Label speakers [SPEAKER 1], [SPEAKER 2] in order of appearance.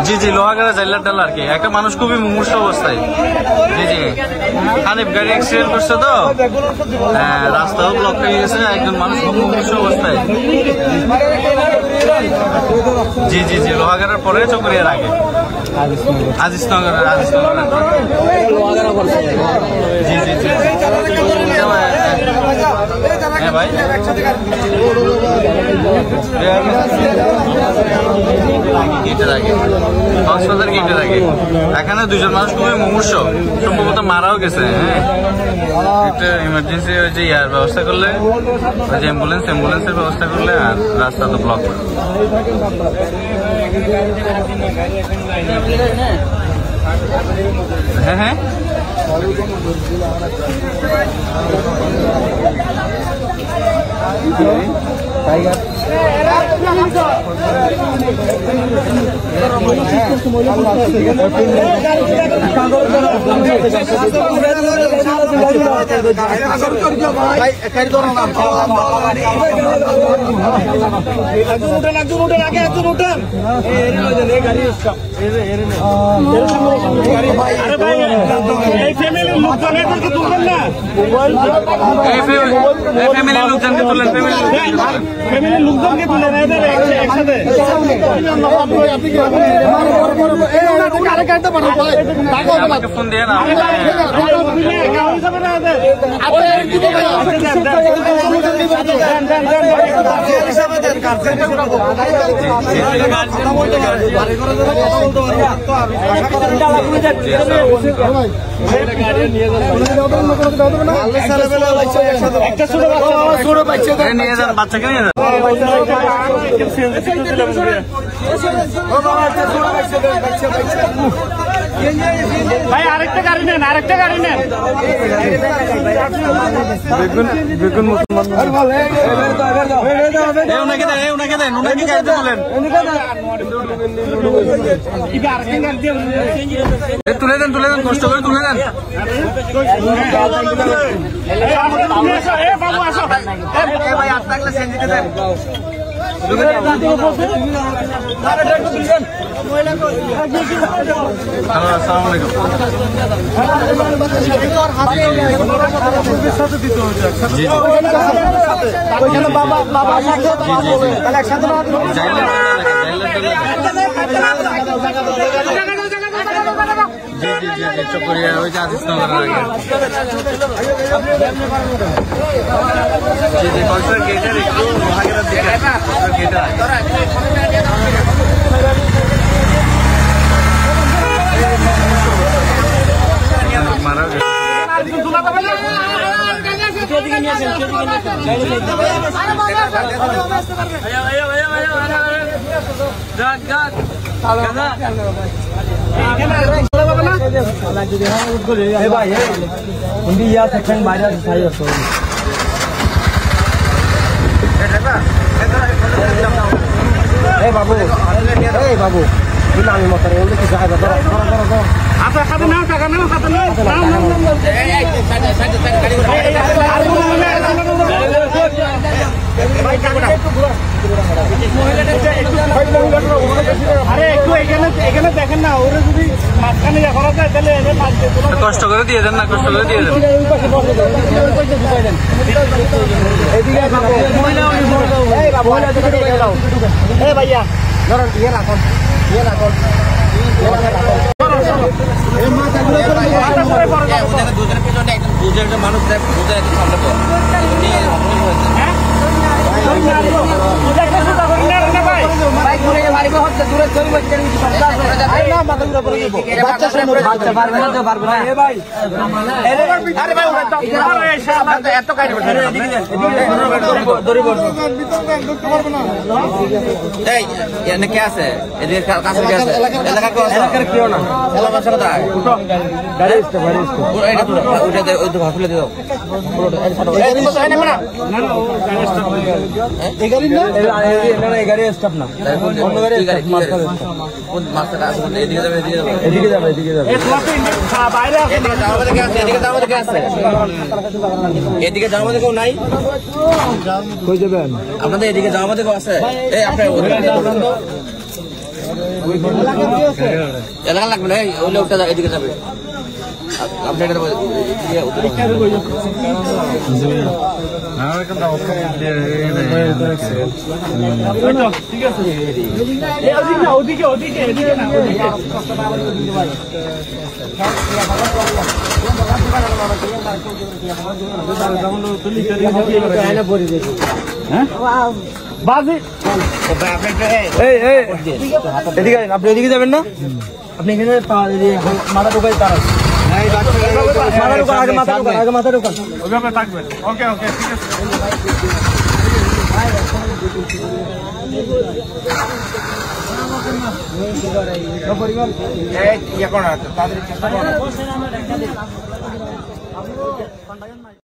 [SPEAKER 1] জি জি, লোহাগাড়া জাইলার ডাল আর কি। একটা মানুষ খুবই মুমূর্ষু অবস্থায়। জি জি, হানিফ গাড়ি অ্যাক্সিডেন্ট করছে তো, রাস্তাও ব্লক হয়ে গেছে, একজন মানুষ খুব মুমূর্ষু অবস্থায়। জি জি জি, লোহাগাড়ার পরে চকরিয়ার আগে আজিজনগর। জি জি জি, হ্যাঁ ভাই, গেটের আগে, কক্সবাজার গেটের আগে। এখানে দুজন মানুষ খুবই মুমূর্ষু, সম্ভবত মারাও গেছে। হ্যাঁ, একটা ইমার্জেন্সি হয়েছে, ইয়ার ব্যবস্থা করলে, ওই যে অ্যাম্বুলেন্সের ব্যবস্থা করলে, আর রাস্তা তো ব্লক। হ্যাঁ হ্যাঁ, টাইগার ফ্যামিলির লোকজনকে তুলেন, ফ্যামিলির লোকজনকে তুলেন একসাথে। ফোন দিয়ে না, নিয়ে যান, বাচ্চাকে নিয়ে যান। ভাই আরেকটা গাড়ি নেন, আরেকটা গাড়ি নেন। বেগুন মুসলমান তুলে দেন, তুলে দেন, কষ্ট করে তুলে দেন। চকরিয়া ওই যে আজিজনগর আগে গেটের একটু লোহাগড়ার দিকে গেটের মারা গেছে। বাবু বাবু আমি মতার কিছু আচ্ছা, খাতে নাও, টাকা নাও, খাতে নাও। আরে একটু এখানে দেখেন না, ওরা যদি মাঝখানে করা যায় তাহলে কষ্ট করে দিয়ে দেন না, কষ্ট করে দিয়ে দেন। ভাইয়া ধরুন, ইয়ে রাখুন, ইয়ে রাখুন। মানুষ কে আছে এদিকে যাওয়ার মধ্যে কেউ নাই? কই যাবেন আপনাদের? এদিকে যাওয়ার মধ্যে কেউ আছে? এই আপনার
[SPEAKER 2] এলাকা লাগবে না, ওই লোকটা এদিকে যাবে। আপনি এটা
[SPEAKER 1] ঠিক আছে ওদিকে ওদিকে
[SPEAKER 2] আপনি এদিকে যাবেন না, আপনি এখানে মাথা ঢোকাই তার মাথা ঢোকান
[SPEAKER 1] ওইভাবে থাকবেন। ওকে ওকে ঠিক আছে।
[SPEAKER 2] তাদের